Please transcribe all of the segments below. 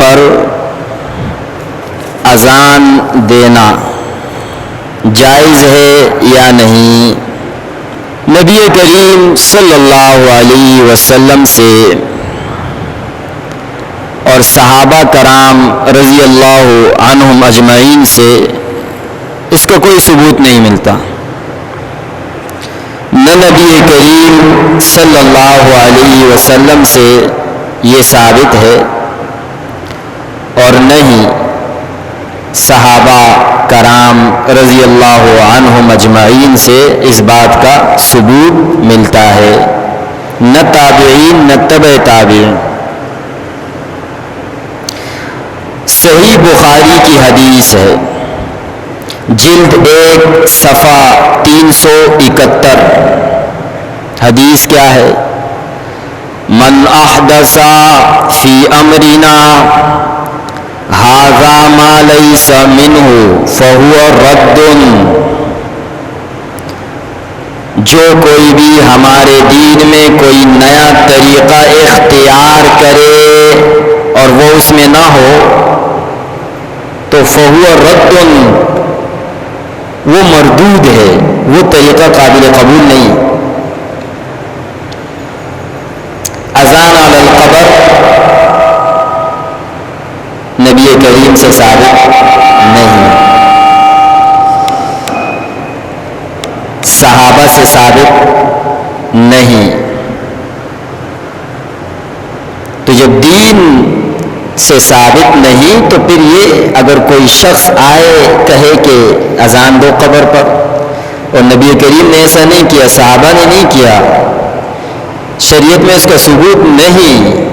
پر اذان دینا جائز ہے یا نہیں؟ نبی کریم صلی اللہ علیہ وسلم سے اور صحابہ کرام رضی اللہ عنہم اجمعین سے اس کا کوئی ثبوت نہیں ملتا۔ نہ نبی کریم صلی اللہ علیہ وسلم سے یہ ثابت ہے اور نہ ہی صحابہ کرام رضی اللہ عنہم اجمعین سے اس بات کا ثبوت ملتا ہے، نہ تابعین نہ تبع تابعین۔ صحیح بخاری کی حدیث ہے، جلد 1 صفحہ 371۔ حدیث کیا ہے؟ من احدث فی امرنا ھذا ما لیس منہ فہو رد۔ جو کوئی بھی ہمارے دین میں کوئی نیا طریقہ اختیار کرے اور وہ اس میں نہ ہو تو فہو رد، وہ مردود ہے، وہ طریقہ قابل قبول نہیں۔ اذان علی القبر نبی کریم سے ثابت نہیں، صحابہ سے ثابت نہیں۔ تو جب دین سے ثابت نہیں تو پھر یہ اگر کوئی شخص آئے کہے کہ اذان دو قبر پر، اور نبی کریم نے ایسا نہیں کیا، صحابہ نے نہیں کیا، شریعت میں اس کا ثبوت نہیں،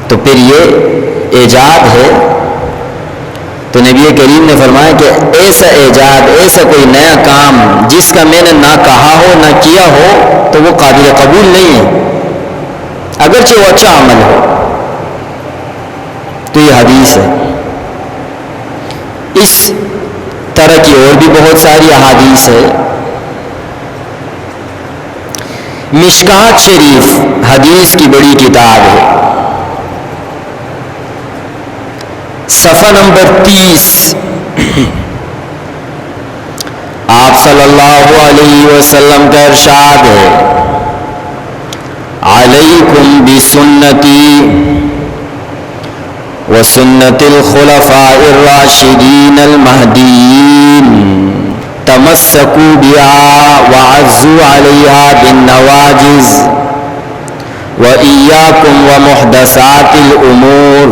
تو پھر یہ ایجاد ہے۔ تو نبی کریم نے فرمایا کہ ایسا ایجاد، ایسا کوئی نیا کام جس کا میں نے نہ کہا ہو نہ کیا ہو تو وہ قابل قبول نہیں ہے، اگرچہ وہ اچھا عمل ہو۔ تو یہ حدیث ہے۔ اس طرح کی اور بھی بہت ساری احادیث ہے۔ مشکات شریف حدیث کی بڑی کتاب ہے، صفحہ نمبر 30۔ آپ صلی اللہ علیہ وسلم کا ارشاد ہے، علیکم بسنتی وسنت الخلفاء الراشدین المہدیین تمسکوا بها وعزوا علیہا بالنواجذ وإیاکم ومحدثات الامور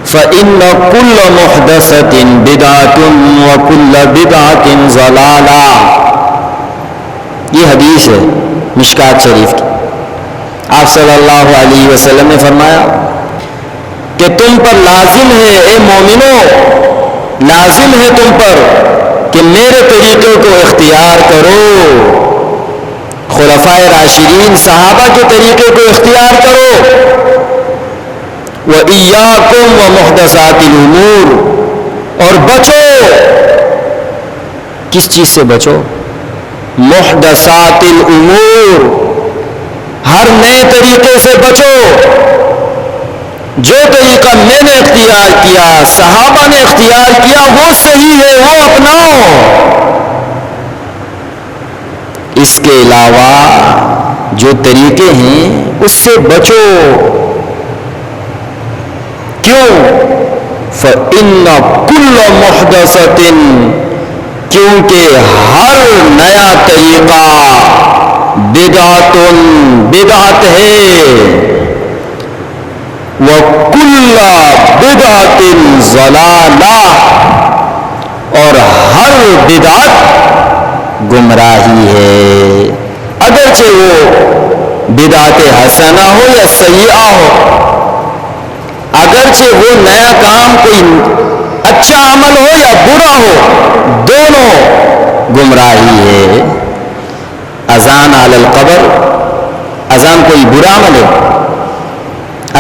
فإن كل محدثة بدعة وكل بدعة ضلالة۔ یہ حدیث ہے مشکات شریف کی۔ آپ صلی اللہ علیہ وسلم نے فرمایا کہ تم پر لازم ہے اے مومنو، لازم ہے تم پر کہ میرے طریقے کو اختیار کرو، خلفائے راشدین صحابہ کے طریقے کو اختیار کرو، وَإِيَّاكُمْ وَمُحْدَثَاتِ الْأُمُورِ، اور بچو، کس چیز سے بچو؟ محدثات الامور، ہر نئے طریقے سے بچو۔ جو طریقہ میں نے اختیار کیا، صحابہ نے اختیار کیا، وہ صحیح ہے، وہ اپناؤ۔ اس کے علاوہ جو طریقے ہیں اس سے بچو۔ کیوں؟ فَإِنَّ كُلَّ مُحْدَثَةٍ، کیونکہ ہر نیا طریقہ بدعت ہے، وَكُلَّ بِدْعَةٍ ضَلَالَةٍ، اور ہر بدعت گمراہی ہے، اگرچہ وہ بدعت حسنہ ہو یا سیئہ ہو، اگرچہ وہ نیا کام کوئی اچھا عمل ہو یا برا ہو، دونوں گمراہی ہے۔ اذان علی القبر، اذان کوئی برا عمل ہے؟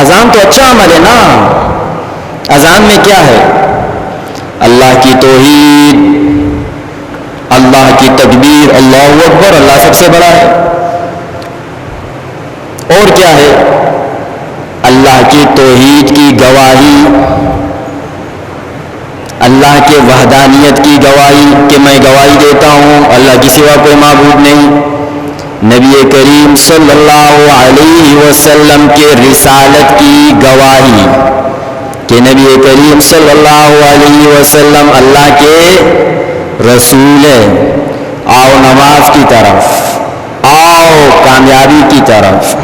اذان تو اچھا عمل ہے نا۔ اذان میں کیا ہے؟ اللہ کی توحید، اللہ کی تکبیر، اللہ اکبر، اللہ سب سے بڑا ہے۔ اور کیا ہے؟ اللہ کی توحید کی گواہی، اللہ کے وحدانیت کی گواہی کہ میں گواہی دیتا ہوں اللہ کے سوا کوئی معبود نہیں، نبی کریم صلی اللہ علیہ وسلم کے رسالت کی گواہی کہ نبی کریم صلی اللہ علیہ وسلم اللہ کے رسول ہیں، آؤ نماز کی طرف، آؤ کامیابی کی طرف۔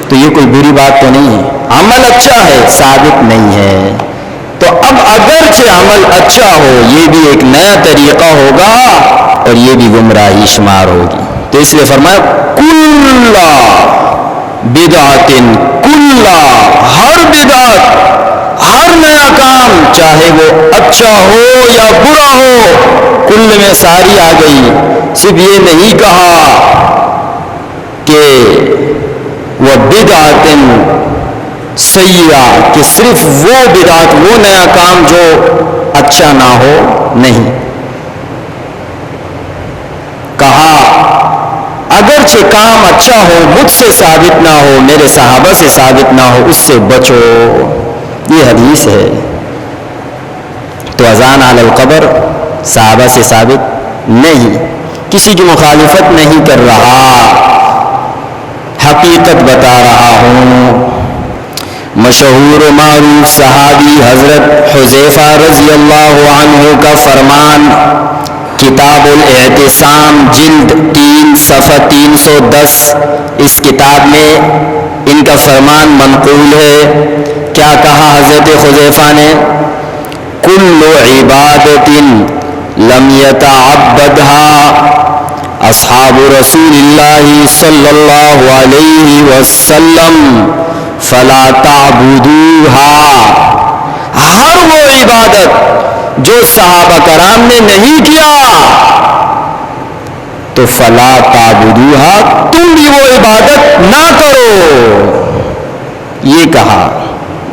تو یہ کوئی بری بات تو نہیں ہے، عمل اچھا ہے، ثابت نہیں ہے۔ تو اب اگرچہ عمل اچھا ہو، یہ بھی ایک نیا طریقہ ہوگا اور یہ بھی گمراہی شمار ہوگی۔ تو اس لیے فرمایا کل بدعت، کل ہر بدعت، ہر نیا کام چاہے وہ اچھا ہو یا برا ہو، کل میں ساری آ گئی۔ صرف یہ نہیں کہا کہ وہ بدعت سیئہ، کہ صرف وہ بدعت، وہ نیا کام جو اچھا نہ ہو، نہیں کہا اگرچہ کام اچھا ہو، مجھ سے ثابت نہ ہو، میرے صحابہ سے ثابت نہ ہو، اس سے بچو۔ یہ حدیث ہے۔ تو اذان علی القبر صحابہ سے ثابت نہیں، کسی کی مخالفت نہیں کر رہا، حقیقت بتا رہا ہوں۔ مشہور و معروف صحابی حضرت حذیفہ رضی اللہ عنہ کا فرمان، کتاب الاعتصام جلد 3 صفحہ 310، اس کتاب میں ان کا فرمان منقول ہے۔ کیا کہا حضرت حذیفہ نے؟ کل عبادت لم یتعبدها اصحاب رسول اللہ صلی اللہ علیہ وسلم فلا تعبدوها، ہر وہ عبادت جو صحابہ کرام نے نہیں کیا تو فلا تعبدوها، تم بھی وہ عبادت نہ کرو۔ یہ کہا،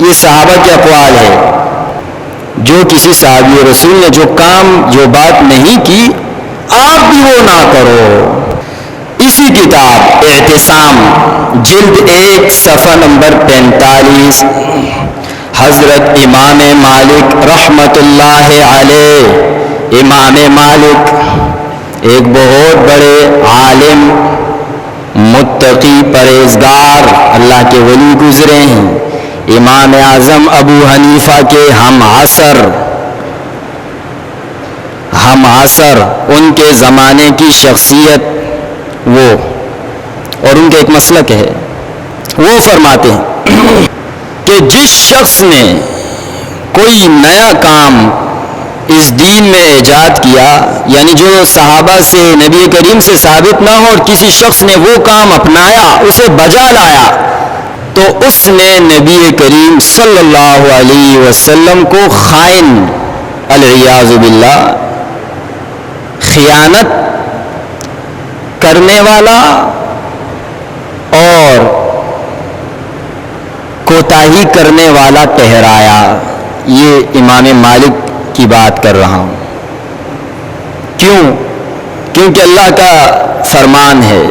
یہ صحابہ کے اقوال ہے۔ جو کسی صحابی رسول نے جو کام، جو بات نہیں کی، آپ بھی وہ نہ کرو۔ اسی کتاب اعتصام جلد 1 صفحہ نمبر 45، حضرت امام مالک رحمت اللہ علیہ، امام مالک ایک بہت بڑے عالم، متقی، پرہیزگار، اللہ کے ولی گزرے ہیں، امام اعظم ابو حنیفہ کے ہم عصر، ان کے زمانے کی شخصیت وہ، اور ان کا ایک مسلک ہے، وہ فرماتے ہیں کہ جس شخص نے کوئی نیا کام اس دین میں ایجاد کیا، یعنی جو صحابہ سے، نبی کریم سے ثابت نہ ہو، اور کسی شخص نے وہ کام اپنایا، اسے بجا لایا، تو اس نے نبی کریم صلی اللہ علیہ وسلم کو خائن، العیاذ باللہ، خیانت کرنے والا اور کوتاہی کرنے والا ٹھہرایا۔ یہ امام مالک کی بات کر رہا ہوں۔ کیوں؟ کیونکہ اللہ کا فرمان ہے،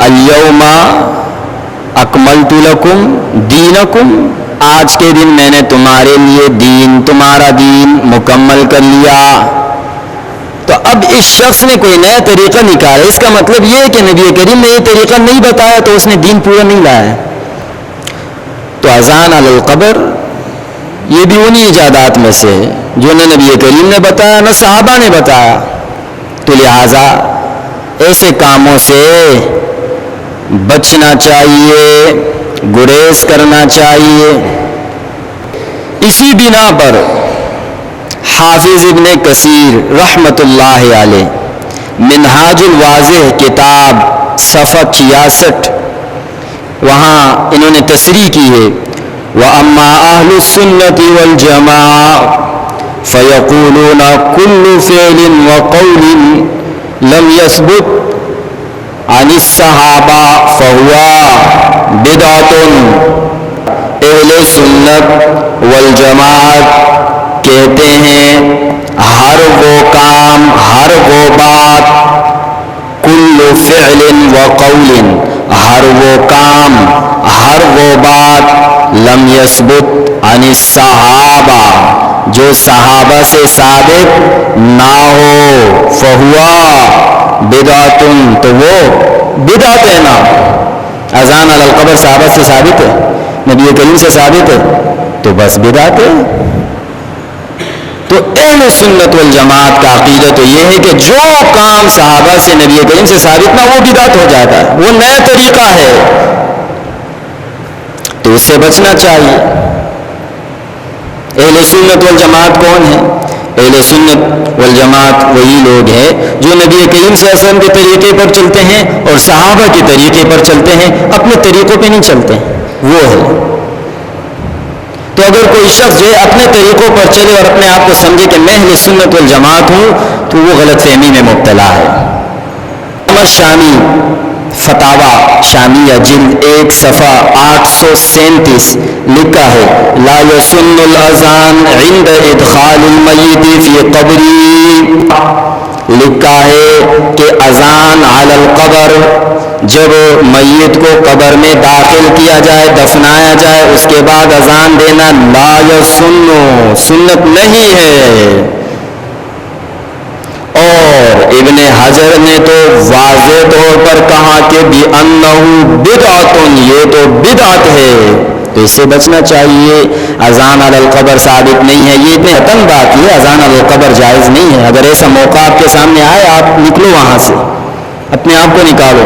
الیوم اکملت لکم دینکم، آج کے دن میں نے تمہارے لیے دین، تمہارا دین مکمل کر لیا۔ تو اب اس شخص نے کوئی نیا طریقہ نکالا، اس کا مطلب یہ ہے کہ نبی کریم نے یہ طریقہ نہیں بتایا تو اس نے دین پورا نہیں لایا۔ تو اذان علی القبر یہ بھی انہی ایجادات میں سے ہے جو نہ نبی کریم نے بتایا نہ صحابہ نے بتایا۔ تو لہٰذا ایسے کاموں سے بچنا چاہیے، گریز کرنا چاہیے۔ اسی بنا پر حافظ ابن کثیر رحمت اللہ علیہ، منہاج الواضح کتاب صفحہ 66، وہاں انہوں نے تصریح کی ہے، وَأَمَّا أَهْلُ السُّنَّةِ وَالْجَمَاعَةِ فَيَقُولُونَ كُلُّ فِعْلٍ وَقَوْلٍ لَمْ يَثْبُتْ عَنِ الصَّحَابَةِ فَهُوَ بِدْعَةٌ۔ اہل سنت والجماعت کہتے ہیں ہر وہ کام، ہر وہ بات، کل فعل و قول، ہر وہ کام، ہر وہ بات لم یثبت عن الصحابہ جو صحابہ سے ثابت نہ ہو فہوا بدعت تو وہ بدعت ہے نا. اذان علی القبر صحابہ سے ثابت ہے, نبی کریم سے ثابت ہے, تو بس بدعت ہے. تو اہل سنت والجماعت کا عقیدہ تو یہ ہے کہ جو کام صحابہ سے نبی کریم سے ثابت نہ وہ بدعت ہو جاتا ہے, وہ نیا طریقہ ہے, تو اس سے بچنا چاہیے. اہل سنت والجماعت کون ہے؟ اہل سنت والجماعت وہی لوگ ہیں جو نبی کریم صلی اللہ علیہ وسلم کے طریقے پر چلتے ہیں اور صحابہ کے طریقے پر چلتے ہیں, اپنے طریقوں پہ نہیں چلتے ہیں, وہ ہے. تو اگر کوئی شخص جو ہے اپنے طریقوں پر چلے اور اپنے آپ کو سمجھے کہ میں اہل سنت والجماعت ہوں, تو وہ غلط فہمی میں مبتلا ہے. احمد شامی فتاوا شامیہ جلد 1 صفحہ 837 لکھا ہے لا یسن الاذان عند ادخال المیت فی قبری. لکھا ہے کہ اذان علی القبر جب میت کو قبر میں داخل کیا جائے, دفنایا جائے, اس کے بعد اذان دینا لا یسن سنت نہیں ہے. اور ابن حجر نے تو واضح طور پر کہا کہ بِأَنَّهُ بِدْعَةٌ یہ تو بدعت ہے, تو اس سے بچنا چاہیے. اذان علی القبر ثابت نہیں ہے, یہ اتنے حتم بات ہے, اذان علی القبر جائز نہیں ہے. اگر ایسا موقع آپ کے سامنے آئے, آپ نکلو وہاں سے, اپنے آپ کو نکالو,